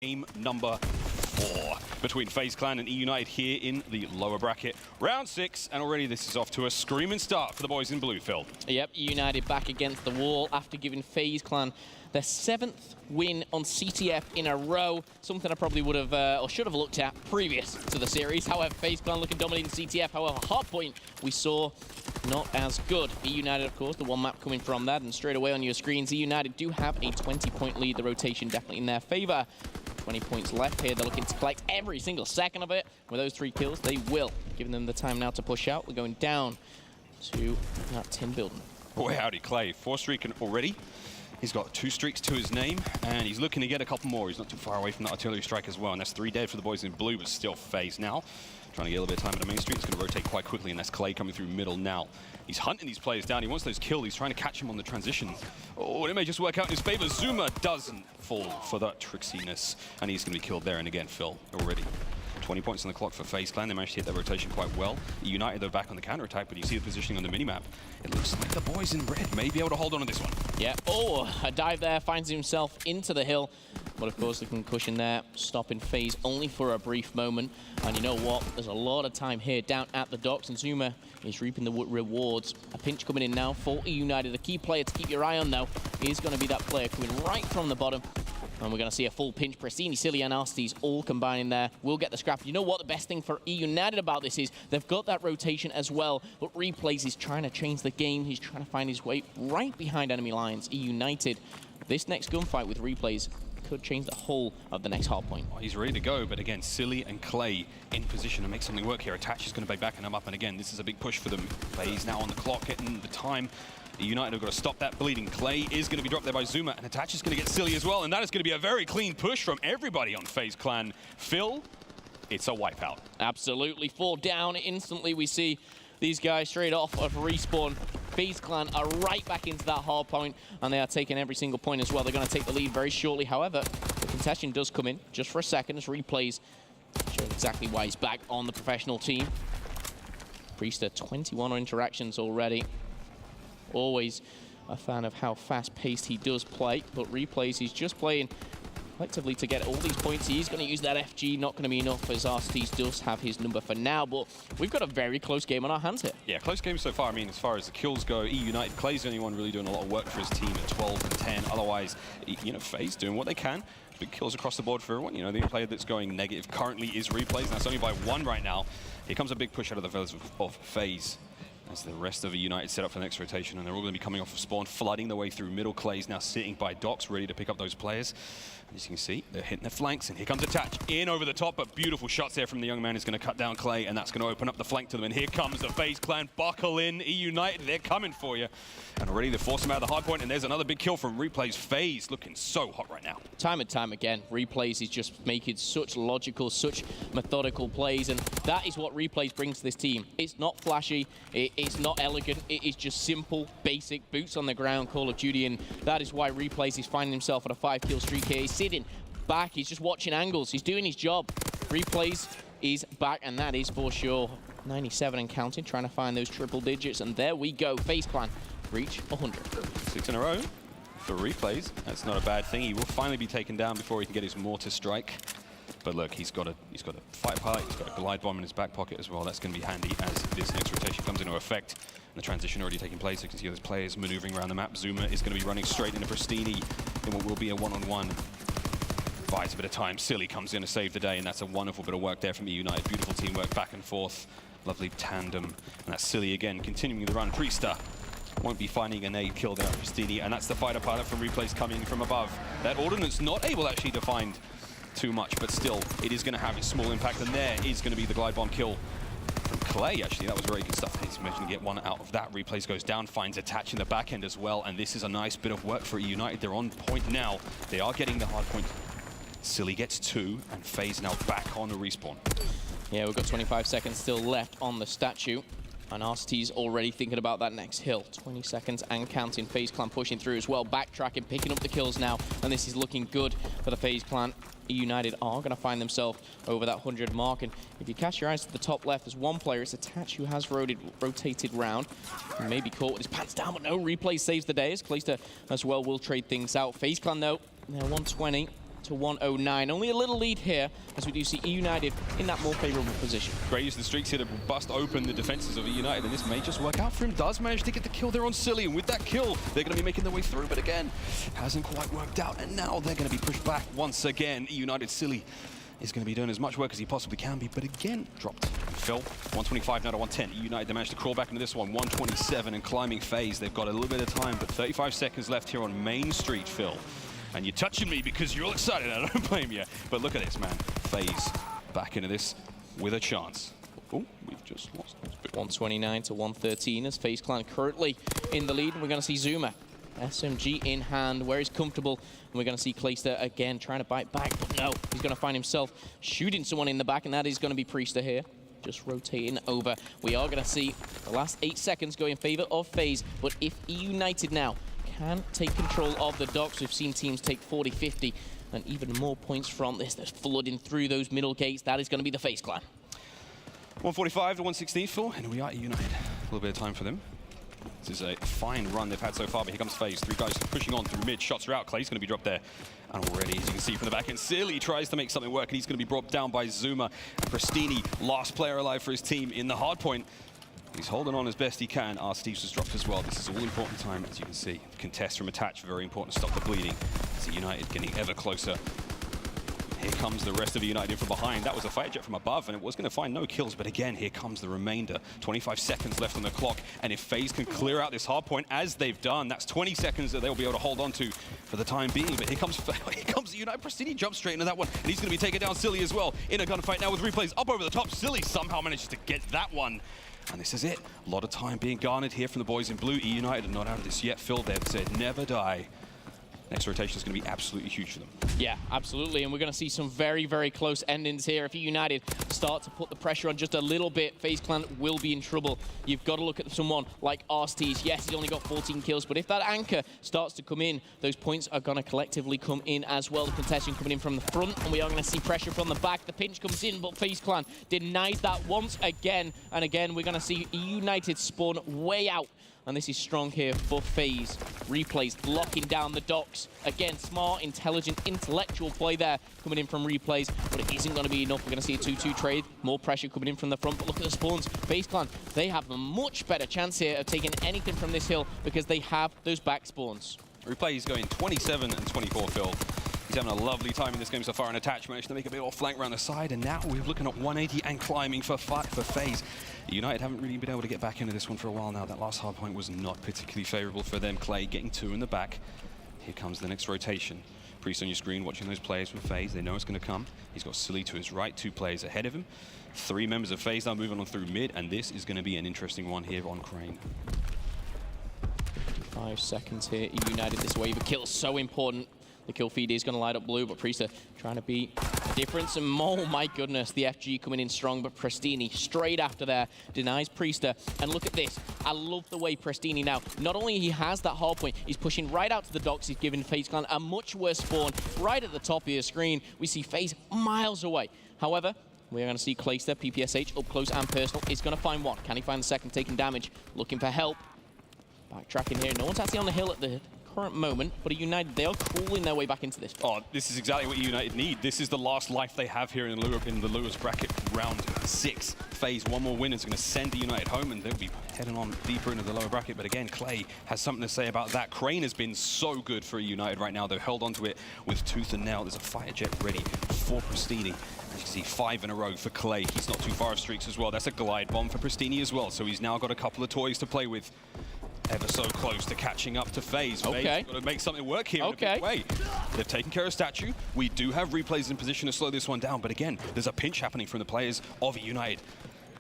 Game number 4 between Faze Clan and eUnited here in the lower bracket. Round 6, and already this is off to a screaming start for the boys in blue, Phil. Yep, eUnited back against the wall after giving Faze Clan their 7th win on CTF in a row. Something I probably would have, or should have looked at previous to the series. However, Faze Clan looking dominant in CTF. However, Hardpoint we saw not as good. eUnited, of course, the one map coming from that. And straight away on your screens, eUnited do have a 20-point lead. The rotation definitely in their favor. 20 points left here. They're looking to collect every single second of it. With those 3 kills, they will. Giving them the time now to push out. We're going down to that tin building. Boy, howdy, Clay. 4 streaking already. He's got 2 streaks to his name, and he's looking to get a couple more. He's not too far away from that artillery strike as well, and that's 3 dead for the boys in blue, but still Faze now. Trying to get a little bit of time at the main street. He's going to rotate quite quickly, and that's Clay coming through middle now. He's hunting these players down. He wants those kills. He's trying to catch him on the transition. Oh, it may just work out in his favor. Zuma doesn't fall for that tricksiness, and he's going to be killed there. And again, Phil, already 20 points on the clock for Faze Clan. They managed to hit their rotation quite well. eUnited, they're back on the counter-attack, but you see the positioning on the minimap. It looks like the boys in red may be able to hold on to this one. Yeah, oh, a dive there, finds himself into the hill. But of course, the concussion there, stopping Faze only for a brief moment. And you know what? There's a lot of time here down at the docks, and Zuma is reaping the rewards. A pinch coming in now for eUnited. The key player to keep your eye on, though, is going to be that player coming right from the bottom. And we're going to see a full pinch. Pristini, Silly, and Arstees all combining there. We'll get the scrap. You know what? The best thing for eUnited about this is they've got that rotation as well. But Replays is trying to change the game. He's trying to find his way right behind enemy lines. eUnited, this next gunfight with Replays could change the whole of the next hard point. Well, he's ready to go, but again, Silly and Clay in position to make something work here. Attach is going to be backing them up, and again, this is a big push for them. Faze now on the clock, getting the time. eUnited have got to stop that bleeding. Clay is going to be dropped there by Zuma, and Attach is going to get Silly as well, and that is going to be a very clean push from everybody on Faze Clan. Phil, it's a wipeout. Absolutely, 4 down. Instantly, we see these guys straight off of respawn. Faze Clan are right back into that hard point, and they are taking every single point as well. They're going to take the lead very shortly. However, the contestation does come in just for a second as Replays show exactly why he's back on the professional team. Priester, 21 interactions already. Always a fan of how fast-paced he does play, but Replays, he's just playing collectively to get all these points. He's going to use that FG, not going to be enough as Arstees does have his number for now, but we've got a very close game on our hands here. Yeah, close game so far. I mean, as far as the kills go, eUnited, Clay's the only one really doing a lot of work for his team at 12 and 10. Otherwise, you know, Faze doing what they can. Big kills across the board for everyone. You know, the only player that's going negative currently is Replays, and that's only by 1 right now. Here comes a big push out of the fellas of Faze. As the rest of eUnited set up for the next rotation, and they're all going to be coming off of spawn, flooding their way through middle. Clay's now sitting by docks, ready to pick up those players. As you can see, they're hitting their flanks, and here comes Attach in over the top, but beautiful shots there from the young man is going to cut down Clay, and that's going to open up the flank to them. And here comes the Faze Clan, buckle in, eUnited, they're coming for you. And ready to force them out of the hard point, and there's another big kill from Replays. Faze looking so hot right now. Time and time again, Replays is just making such logical, such methodical plays, and that is what Replays brings to this team. It's not flashy, it's not elegant, it is just simple, basic, boots on the ground Call of Duty, and that is why Replays is finding himself at a 5-kill streak here. He's sitting back, he's just watching angles, he's doing his job. Replays is back, and that is for sure. 97 and counting, trying to find those triple digits, and there we go. Faze Clan reach 100. 6 in a row for Replays. That's not a bad thing. He will finally be taken down before he can get his mortar strike. But look, he's got a fight pilot, he's got a glide bomb in his back pocket as well. That's going to be handy as this next rotation comes into effect. And the transition already taking place. You can see those players maneuvering around the map. Zuma is going to be running straight into Pristini in what will be a one-on-one. Buys a bit of time. Silly comes in to save the day, and that's a wonderful bit of work there from eUnited. Beautiful teamwork back and forth. Lovely tandem. And that's Silly again, continuing the run. Priester won't be finding a nade kill there at Pristini, and that's the fighter pilot from Replays coming from above. That Ordnance not able actually to find too much, but still, it is going to have its small impact, and there is going to be the glide bomb kill from Clay, actually. That was very good stuff. He's managing to get one out of that. Replays goes down, finds Attach in the back end as well, and this is a nice bit of work for eUnited. They're on point now. They are getting the hard point. Silly gets 2, and Faze now back on the respawn. Yeah, we've got 25 seconds still left on the statue. And Arstees already thinking about that next hill. 20 seconds and counting. Faze Clan pushing through as well. Backtracking, picking up the kills now. And this is looking good for the Faze Clan. eUnited are going to find themselves over that 100 mark. And if you cast your eyes to the top left, there's one player. It's Attach who has rotated round. Maybe caught with his pants down, but no. Replay saves the day. As Clayster as well will trade things out. Faze Clan, though, they're 120. to 109. Only a little lead here, as we do see eUnited in that more favorable position. Great use of the streaks here to bust open the defenses of eUnited, and this may just work out for him. Does manage to get the kill there on Silly, and with that kill, they're going to be making their way through, but again, hasn't quite worked out, and now they're going to be pushed back once again. eUnited Silly is going to be doing as much work as he possibly can be, but again, dropped. Phil, 125 now to 110. eUnited, they managed to crawl back into this one, 127 and climbing Faze. They've got a little bit of time, but 35 seconds left here on Main Street, Phil. And you're touching me because you're all excited, I don't blame you. But look at this, man. Faze back into this with a chance. Oh, we've just lost. 129 to 113 as FaZe Clan currently in the lead, and we're going to see Zuma. SMG in hand, where he's comfortable. And we're going to see Clayster again trying to bite back, but no, he's going to find himself shooting someone in the back, and that is going to be Priester here. Just rotating over. We are going to see the last 8 seconds go in favor of FaZe, but if eUnited now can take control of the docks, we've seen teams take 40, 50, and even more points from this. They're flooding through those middle gates. That is going to be the FaZe Clan. 145 to 116, Phil, and we are eUnited. A little bit of time for them. This is a fine run they've had so far, but here comes Faze. 3 guys pushing on through mid. Shots are out. Clay's going to be dropped there. And already, as you can see from the back end, Silly tries to make something work, and he's going to be brought down by Zuma. And Pristini, last player alive for his team in the hard point. He's holding on as best he can. Our Steve's was dropped as well. This is all important time, as you can see. Contest from attach, very important to stop the bleeding. See United getting ever closer. Here comes the rest of United from behind. That was a fighter jet from above, and it was going to find no kills, but again, here comes the remainder. 25 seconds left on the clock, and if FaZe can clear out this hard point, as they've done, that's 20 seconds that they'll be able to hold on to for the time being. But here comes United. Pristini jumps straight into that one, and he's going to be taking down Silly as well. In a gunfight now with replays up over the top. Silly somehow manages to get that one. And this is it. A lot of time being garnered here from the boys in blue. eUnited are not out of this yet. Phil, they've said never die. Next rotation is going to be absolutely huge for them. Yeah, absolutely. And we're going to see some very, very close endings here. If eUnited start to put the pressure on just a little bit, FaZe Clan will be in trouble. You've got to look at someone like Arstees. Yes, he's only got 14 kills, but if that anchor starts to come in, those points are going to collectively come in as well. The contention coming in from the front, and we are going to see pressure from the back. The pinch comes in, but FaZe Clan denies that once again. And again, we're going to see eUnited spawn way out. And this is strong here for FaZe. Replays locking down the docks. Again, smart, intelligent, intellectual play there coming in from replays, but it isn't going to be enough. We're going to see a 2-2 trade. More pressure coming in from the front, but look at the spawns. FaZe Clan, they have a much better chance here of taking anything from this hill because they have those back spawns. Replay is going 27 and 24, Phil. He's having a lovely time in this game so far, and attach managed to make a bit of flank around the side, and now we're looking at 180 and climbing for FaZe. United haven't really been able to get back into this one for a while now. That last hard point was not particularly favorable for them. Clay getting 2 in the back. Here comes the next rotation. Priest on your screen watching those players from FaZe. They know it's going to come. He's got Silly to his right, 2 players ahead of him. 3 members of FaZe now moving on through mid, and this is going to be an interesting one here on Crane. 5 seconds here. United, this wave of kills so important. The kill feed is going to light up blue, but Priester trying to be a difference. And oh my goodness, the FG coming in strong, but Pristini straight after there denies Priester. And look at this. I love the way Pristini now, not only he has that hard point, he's pushing right out to the docks. He's giving FaZe Clan a much worse spawn right at the top of your screen. We see FaZe miles away. However, we're going to see Clayster, PPSH, up close and personal, is going to find one. Can he find the second, taking damage, looking for help. Backtracking here. No one's actually on the hill at the current moment, but eUnited, they are crawling their way back into this. Oh, this is exactly what eUnited need. This is the last life they have here in the Lewis bracket, round 6. FaZe, one more win is going to send eUnited home, and they'll be heading on deeper into the lower bracket. But again, Clay has something to say about that. Crane has been so good for eUnited right now. They've held onto it with tooth and nail. There's a fighter jet ready for Pristini. As you can see, 5 in a row for Clay. He's not too far of streaks as well. That's a glide bomb for Pristini as well. So he's now got a couple of toys to play with. Ever so close to catching up to FaZe. Okay. FaZe got to make something work here in a big way. They've taken care of Statue. We do have replays in position to slow this one down, but again, there's a pinch happening from the players of United.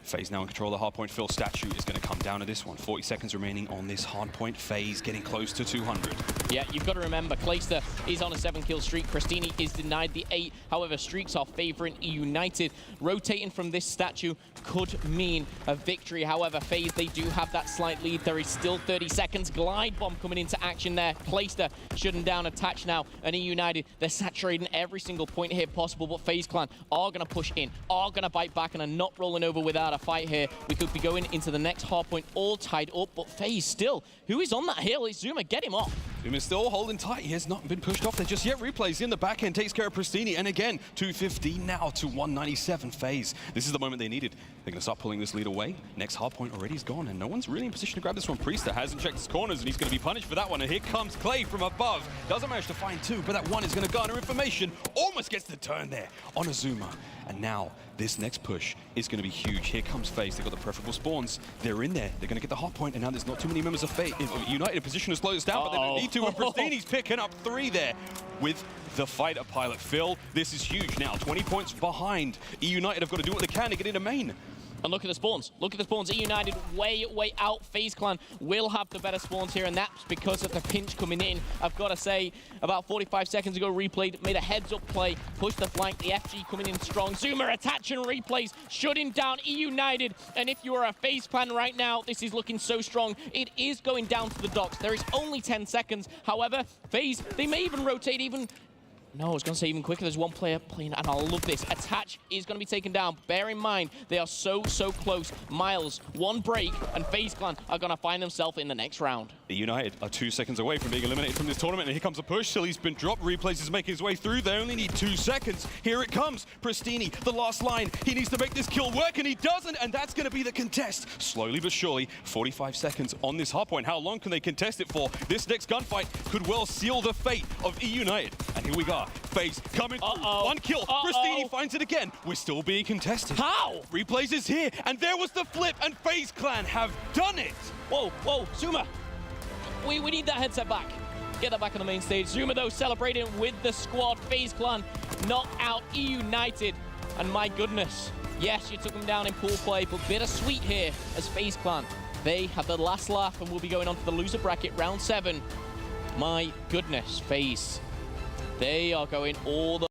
FaZe now in control of the hard point. Phil, Statue is going to come down to this one. 40 seconds remaining on this hard point. FaZe getting close to 200. Yeah, you've got to remember, Clayster is on a 7-kill streak. Pristini is denied the 8. However, streaks are favoring eUnited. Rotating from this Statue could mean a victory. However, FaZe, they do have that slight lead. There is still 30 seconds. Glide bomb coming into action there. Clayster shutting down attach now. And eUnited, they're saturating every single point here possible. But FaZe Clan are going to push in, are going to bite back, and are not rolling over without a fight here. We could be going into the next hard point all tied up. But FaZe still, who is on that hill? It's Zuma. Get him off. Zuma's still holding tight. He has not been pushed off there just yet. Replays in the back end, takes care of Pristini. And again, 215 now to 197 Faze. This is the moment they needed. They're going to start pulling this lead away. Next hard point already is gone, and no one's really in position to grab this one. Priester hasn't checked his corners, and he's going to be punished for that one. And here comes Clay from above. Doesn't manage to find two, but that one is going to garner information. Almost gets the turn there on Azuma. And now, this next push is going to be huge. Here comes Faze. They've got the preferable spawns. They're in there. They're going to get the hard point, and now there's not too many members of Faze United in position to slow this down, but they don't need to. And Pristini's picking up 3 there with the fighter pilot. Phil, this is huge now. 20 points behind. eUnited have got to do what they can to get into main. And look at the spawns. Look at the spawns. eUnited way out. Faze Clan will have the better spawns here, and that's because of the pinch coming in. I've got to say, about 45 seconds ago, Replayed made a heads-up play, pushed the flank, the FG coming in strong. Zuma attaching Replays, shutting down eUnited. And if you are a Faze Clan right now, this is looking so strong. It is going down to the docks. There is only 10 seconds. However, Faze, they may even rotate even... No, I was going to say even quicker. There's one player playing, and I love this. Attach is going to be taken down. Bear in mind, they are so close. Miles, one break, and Faze Clan are going to find themselves in the next round. eUnited are 2 seconds away from being eliminated from this tournament, and here comes a push. Silly's been dropped. Replays is making his way through. They only need 2 seconds. Here it comes. Pristini, the last line. He needs to make this kill work, and he doesn't, and that's going to be the contest. Slowly but surely, 45 seconds on this hard point. How long can they contest it for? This next gunfight could well seal the fate of eUnited. And here we go. Faze coming through. One kill. Pristini finds it again. We're still being contested. How? Replays is here, and there was the flip, and Faze Clan have done it. Whoa, Zuma. We need that headset back. Get that back on the main stage. Zuma, though, celebrating with the squad. Faze Clan knock out eUnited. And my goodness, yes, you took them down in pool play, but bittersweet here as Faze Clan. They have the last laugh, and will be going on to the loser bracket, round 7. My goodness, Faze. They are going all the